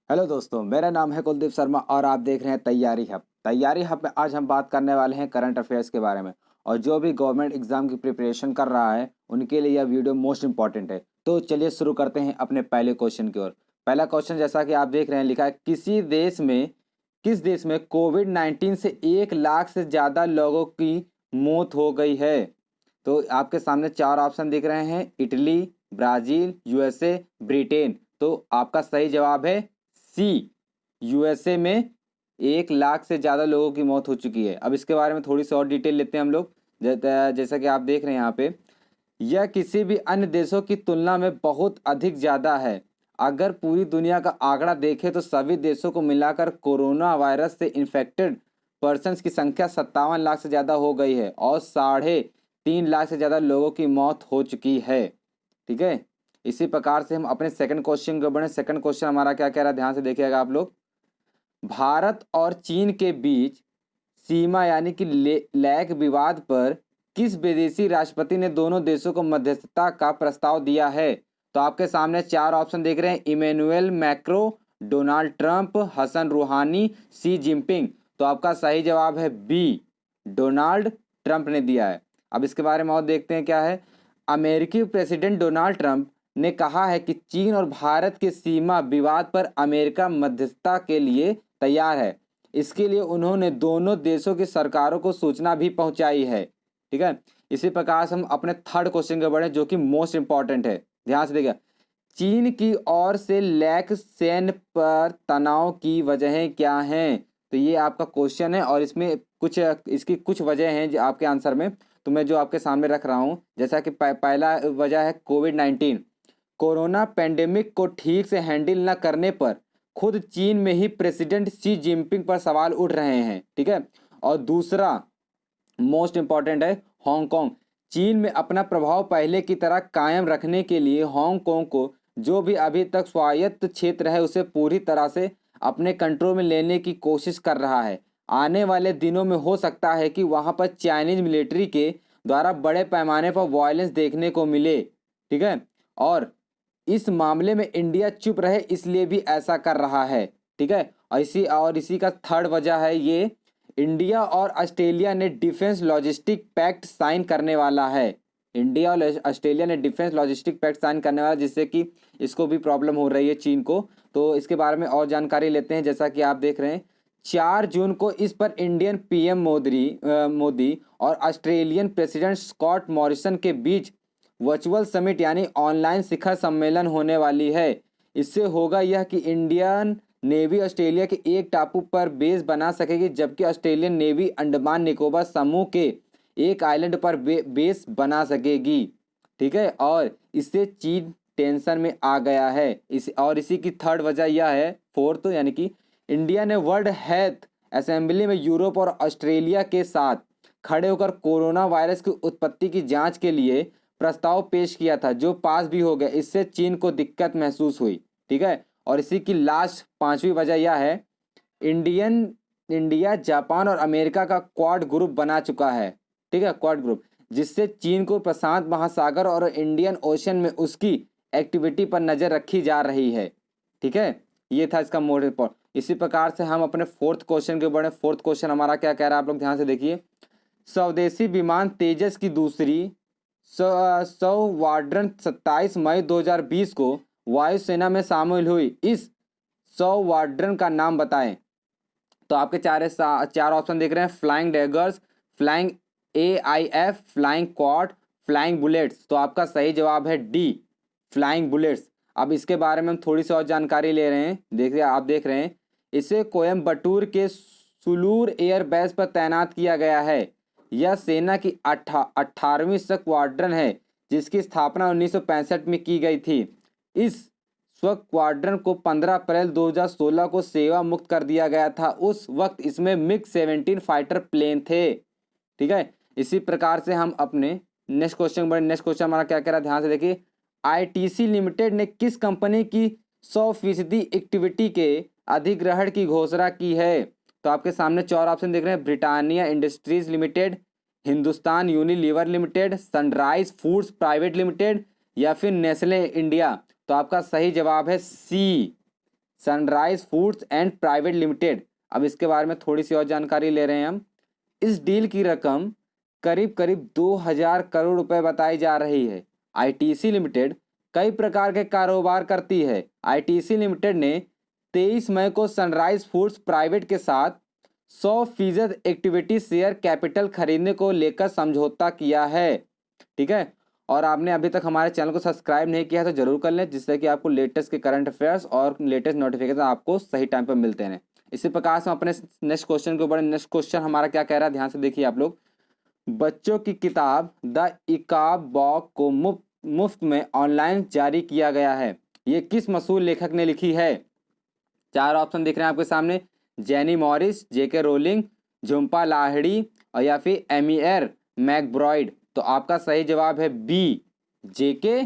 Hello दोस्तों, मेरा नाम है कुलदीप शर्मा और आप देख रहे हैं तैयारी हब। तैयारी हब में आज हम बात करने वाले हैं करंट अफेयर्स के बारे में। और जो भी गवर्नमेंट एग्जाम की प्रिपरेशन कर रहा है उनके लिए यह वीडियो मोस्ट इंपॉर्टेंट है। तो चलिए शुरू करते हैं अपने पहले क्वेश्चन की ओर। पहला क्वेश्चन जैसा कि आप देख रहे हैं, लिखा है किस देश में कोविड-19 से 1 लाख से ज़्यादा लोगों की मौत हो गई है। तो आपके सामने चार ऑप्शन दिख रहे हैं: इटली, ब्राज़ील, यूएसए, ब्रिटेन। तो आपका सही जवाब है सी, यूएसए में 1 लाख से ज़्यादा लोगों की मौत हो चुकी है। अब इसके बारे में थोड़ी सी और डिटेल लेते हैं हम लोग। जैसा कि आप देख रहे हैं यहाँ पे, यह किसी भी अन्य देशों की तुलना में बहुत अधिक ज़्यादा है। अगर पूरी दुनिया का आंकड़ा देखें तो सभी देशों को मिलाकर कोरोना वायरस से इन्फेक्टेड पर्सन्स की संख्या 57 लाख से ज़्यादा हो गई है और 3.5 लाख से ज़्यादा लोगों की मौत हो चुकी है। ठीक है, इसी प्रकार से हम अपने सेकंड क्वेश्चन को बढ़े। सेकंड क्वेश्चन हमारा क्या कह रहा है, ध्यान से देखिएगा आप लोग। भारत और चीन के बीच सीमा यानी कि लैक विवाद पर किस विदेशी राष्ट्रपति ने दोनों देशों को मध्यस्थता का प्रस्ताव दिया है। तो आपके सामने चार ऑप्शन देख रहे हैं: Emmanuel Macron, Donald Trump, Hassan Rouhani, Xi Jinping. तो आपका सही जवाब है बी, डोनाल्ड ट्रंप ने दिया है। अब इसके बारे में और देखते हैं क्या है। अमेरिकी प्रेसिडेंट डोनाल्ड ट्रंप ने कहा है कि चीन और भारत के सीमा विवाद पर अमेरिका मध्यस्थता के लिए तैयार है। इसके लिए उन्होंने दोनों देशों की सरकारों को सूचना भी पहुंचाई है। ठीक है, इसी प्रकार से हम अपने थर्ड क्वेश्चन के बढ़े जो कि मोस्ट इंपॉर्टेंट है। ध्यान से देखिए, चीन की ओर से लैक सेन पर तनाव की वजहें क्या हैं। तो ये आपका क्वेश्चन है और इसमें इसकी कुछ वजह हैं जो आपके आंसर में। तो मैं जो आपके सामने रख रहा हूँ, जैसा कि पहला वजह है कोविड-19। कोरोना पेंडेमिक को ठीक से हैंडल न करने पर खुद चीन में ही प्रेसिडेंट शी जिनपिंग पर सवाल उठ रहे हैं। ठीक है, और दूसरा मोस्ट इंपॉर्टेंट है हांगकांग। चीन में अपना प्रभाव पहले की तरह कायम रखने के लिए हांगकांग को जो भी अभी तक स्वायत्त क्षेत्र है उसे पूरी तरह से अपने कंट्रोल में लेने की कोशिश कर रहा है। आने वाले दिनों में हो सकता है कि वहां पर चाइनीज मिलिट्री के द्वारा बड़े पैमाने पर वायलेंस देखने को मिले। ठीक है, और इस मामले में इंडिया चुप रहे इसलिए भी ऐसा कर रहा है। ठीक है, और इसी का थर्ड वजह है ये, इंडिया और ऑस्ट्रेलिया ने डिफेंस लॉजिस्टिक पैक्ट साइन करने वाला है। इंडिया और ऑस्ट्रेलिया ने डिफेंस लॉजिस्टिक पैक्ट साइन करने वाला, जिससे कि इसको भी प्रॉब्लम हो रही है चीन को। तो इसके बारे में और जानकारी लेते हैं। जैसा कि आप देख रहे हैं, 4 जून को इस पर इंडियन पीएम मोदी और ऑस्ट्रेलियन प्रेसिडेंट स्कॉट मॉरिसन के बीच वर्चुअल समिट यानी ऑनलाइन शिखर सम्मेलन होने वाली है। इससे होगा यह कि इंडियन नेवी ऑस्ट्रेलिया के एक टापू पर बेस बना सकेगी, जबकि ऑस्ट्रेलियन नेवी अंडमान निकोबार समूह के एक आइलैंड पर बेस बना सकेगी। ठीक है, और इससे चीन टेंशन में आ गया है। इसी की थर्ड वजह यह है, फोर्थ यानी कि इंडिया ने वर्ल्ड हेल्थ असेंबली में यूरोप और ऑस्ट्रेलिया के साथ खड़े होकर कोरोना वायरस की उत्पत्ति की जांच के लिए प्रस्ताव पेश किया था, जो पास भी हो गया। इससे चीन को दिक्कत महसूस हुई। ठीक है, और इसी की लास्ट पांचवी वजह यह है, इंडिया जापान और अमेरिका का क्वाड ग्रुप बना चुका है। ठीक है, क्वाड ग्रुप, जिससे चीन को प्रशांत महासागर और इंडियन ओशन में उसकी एक्टिविटी पर नजर रखी जा रही है। ठीक है, ये था इसका मोड रिपोर्ट। इसी प्रकार से हम अपने फोर्थ क्वेश्चन के बढ़े। फोर्थ क्वेश्चन हमारा क्या कह रहा है, आप लोग ध्यान से देखिए। स्वदेशी विमान तेजस की दूसरी सौवाड्रन 27 मई 2020 को वायुसेना में शामिल हुई। इस सौवाड्रन का नाम बताएं। तो आपके चार ऑप्शन देख रहे हैं: flying daggers, flying AIF, flying quad, flying bullets. तो आपका सही जवाब है डी, फ्लाइंग बुलेट्स। अब इसके बारे में हम थोड़ी सी और जानकारी ले रहे हैं। देखिए, आप देख रहे हैं, इसे कोयम्बटूर के सुलूर एयरबेस पर तैनात किया गया है। यह सेना की 18वीं स्क्वाड्रन है, जिसकी स्थापना 1965 में की गई थी। इस स्क्वाड्रन को 15 अप्रैल 2016 को सेवा मुक्त कर दिया गया था। उस वक्त इसमें MiG-17 फाइटर प्लेन थे। ठीक है, इसी प्रकार से हम अपने नेक्स्ट क्वेश्चन बढ़े। नेक्स्ट क्वेश्चन हमारा क्या कह रहा है, ध्यान से देखिए। ITC लिमिटेड ने किस कंपनी की 100% इक्विटी के अधिग्रहण की घोषणा की है। तो आपके सामने चार ऑप्शन देख रहे हैं: Britannia industries limited, Hindustan Unilever limited, Sunrise foods private limited, या फिर नेस्ले इंडिया। तो आपका सही जवाब है C, Sunrise foods and private limited. अब इसके बारे में थोड़ी सी और जानकारी ले रहे हैं हम। इस डील की रकम करीब करीब 2000 करोड़ रुपए बताई जा रही है। आईटीसी लिमिटेड कई प्रकार के कारोबार करती है। आईटीसी लिमिटेड ने 23 मई को सनराइज फूड्स प्राइवेट के साथ 100% इक्विटी शेयर कैपिटल खरीदने को लेकर समझौता किया है। ठीक है, और आपने अभी तक हमारे चैनल को सब्सक्राइब नहीं किया है तो जरूर कर लें, जिससे कि आपको लेटेस्ट के करंट अफेयर्स और लेटेस्ट नोटिफिकेशन आपको सही टाइम पर मिलते हैं। इसी प्रकार से हम अपने नेक्स्ट क्वेश्चन के ऊपर, नेक्स्ट क्वेश्चन हमारा क्या कह रहा है, ध्यान से देखिए आप लोग। बच्चों की किताब द इकाब बॉक को मुफ्त में ऑनलाइन जारी किया गया है। ये किस मशहूर लेखक ने लिखी है? 4 ऑप्शन दिख रहे हैं आपके सामने, जेनी मॉरिस, जेके रोलिंग, झुम्पा लाहिड़ी और या फिर एमियर मैकब्राइड। तो आपका सही जवाब है बी, जेके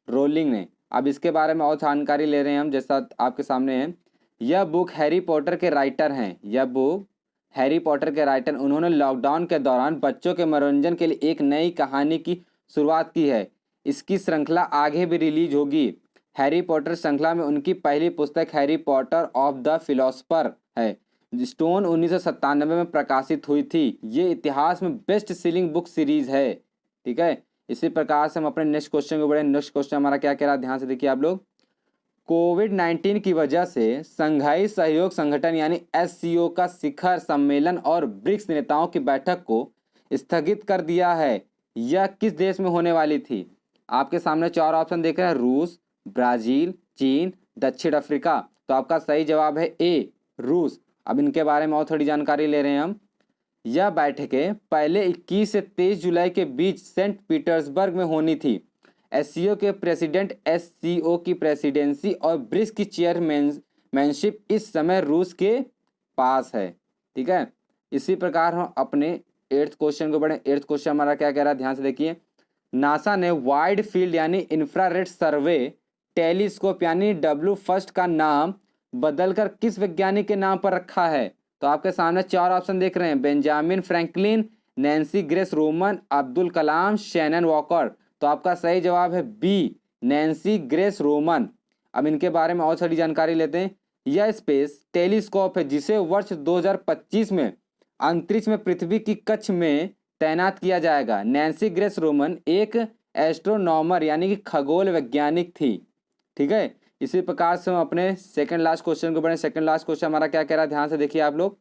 रोलिंग ने। अब इसके बारे में और जानकारी ले रहे हैं हम, जैसा आपके सामने है। यह बुक हैरी पॉटर के राइटर हैं, यह बुक हैरी पॉटर के राइटर, उन्होंने लॉकडाउन के दौरान बच्चों के मनोरंजन के लिए एक नई कहानी की शुरुआत की है। इसकी श्रृंखला आगे भी रिलीज होगी। हैरी पॉटर श्रृंखला में उनकी पहली पुस्तक Harry Potter of the philosopher है, स्टोन 1997 में प्रकाशित हुई थी। ये इतिहास में बेस्ट सेलिंग बुक सीरीज है। ठीक है, इसी प्रकार से हम अपने नेक्स्ट क्वेश्चन को बढ़े। नेक्स्ट क्वेश्चन हमारा क्या कह रहा है, ध्यान से देखिए आप लोग। कोविड-19 की वजह से संघाई सहयोग संगठन यानी एससीओ का शिखर सम्मेलन और ब्रिक्स नेताओं की बैठक को स्थगित कर दिया है। यह किस देश में होने वाली थी? आपके सामने 4 ऑप्शन देख रहे हैं, रूस, ब्राजील, चीन, दक्षिण अफ्रीका। तो आपका सही जवाब है ए, रूस। अब इनके बारे में और थोड़ी जानकारी ले रहे हैं हम। यह बैठकें पहले 21 से 23 जुलाई के बीच सेंट पीटर्सबर्ग में होनी थी। एससीओ के प्रेसिडेंट, एससीओ की प्रेसिडेंसी और ब्रिक्स की चेयरमैनशिप इस समय रूस के पास है। ठीक है, इसी प्रकार हम अपने 8th क्वेश्चन को बढ़े। 8th क्वेश्चन हमारा क्या कह रहा है, ध्यान से देखिए। नासा ने वाइड फील्ड यानी इंफ्रारेड सर्वे टेलीस्कोप यानी डब्ल्यू फर्स्ट का नाम बदलकर किस वैज्ञानिक के नाम पर रखा है? तो आपके सामने 4 ऑप्शन देख रहे हैं, Benjamin Franklin, Nancy Grace Roman, Abdul Kalam, Shannon Walker. तो आपका सही जवाब है बी, नैन्सी ग्रेस रोमन। अब इनके बारे में और थोड़ी जानकारी लेते हैं। यह स्पेस टेलीस्कोप है जिसे वर्ष 2025 में अंतरिक्ष में पृथ्वी की कक्ष में तैनात किया जाएगा। नैन्सी ग्रेस रोमन एक एस्ट्रोनॉमर यानी कि खगोल वैज्ञानिक थी। ठीक है, इसी प्रकार से हम अपने सेकंड लास्ट क्वेश्चन को बढ़े। सेकंड लास्ट क्वेश्चन हमारा क्या कह रहा है, ध्यान से देखिए आप लोग।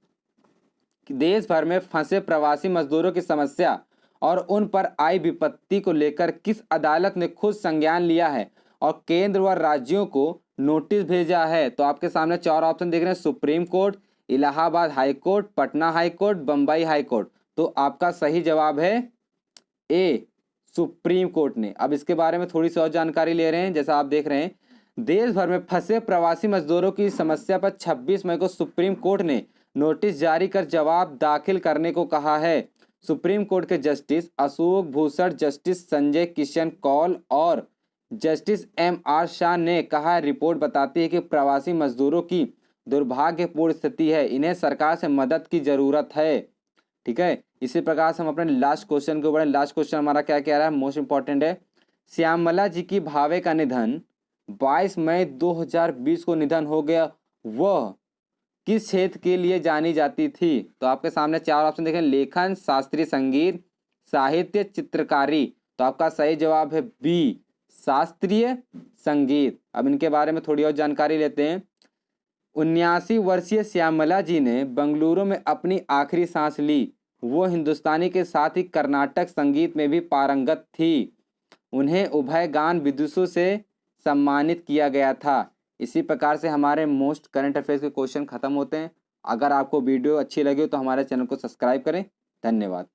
देश भर में फंसे प्रवासी मजदूरों की समस्या और उन पर आई विपत्ति को लेकर किस अदालत ने खुद संज्ञान लिया है और केंद्र व राज्यों को नोटिस भेजा है? तो आपके सामने 4 ऑप्शन देख रहे हैं, supreme court, Allahabad high court, Patna high court, Bombay high court. तो आपका सही जवाब है ए, सुप्रीम कोर्ट ने। अब इसके बारे में थोड़ी सी और जानकारी ले रहे हैं। जैसा आप देख रहे हैं, देश भर में फंसे प्रवासी मजदूरों की समस्या पर 26 मई को सुप्रीम कोर्ट ने नोटिस जारी कर जवाब दाखिल करने को कहा है। सुप्रीम कोर्ट के जस्टिस अशोक भूषण, जस्टिस संजय किशन कौल और जस्टिस एम.आर. शाह ने कहा, रिपोर्ट बताती है कि प्रवासी मजदूरों की दुर्भाग्यपूर्ण स्थिति है, इन्हें सरकार से मदद की जरूरत है। ठीक है, इसी प्रकार से हम अपने लास्ट क्वेश्चन के ऊपर। लास्ट क्वेश्चन हमारा क्या कह रहा है, मोस्ट इंपॉर्टेंट है। श्यामला जी की भावे का निधन 22 मई 2020 को निधन हो गया, वह किस क्षेत्र के लिए जानी जाती थी? तो आपके सामने 4 ऑप्शन देखें, लेखन, शास्त्रीय संगीत, साहित्य, चित्रकारी। तो आपका सही जवाब है बी, शास्त्रीय संगीत। अब इनके बारे में थोड़ी और जानकारी लेते हैं। 79 वर्षीय श्यामला जी ने बंगलुरु में अपनी आखिरी सांस ली। वो हिंदुस्तानी के साथ ही कर्नाटक संगीत में भी पारंगत थी। उन्हें उभय गान विदुषों से सम्मानित किया गया था। इसी प्रकार से हमारे मोस्ट करंट अफेयर्स के क्वेश्चन खत्म होते हैं। अगर आपको वीडियो अच्छी लगी तो हमारे चैनल को सब्सक्राइब करें। धन्यवाद।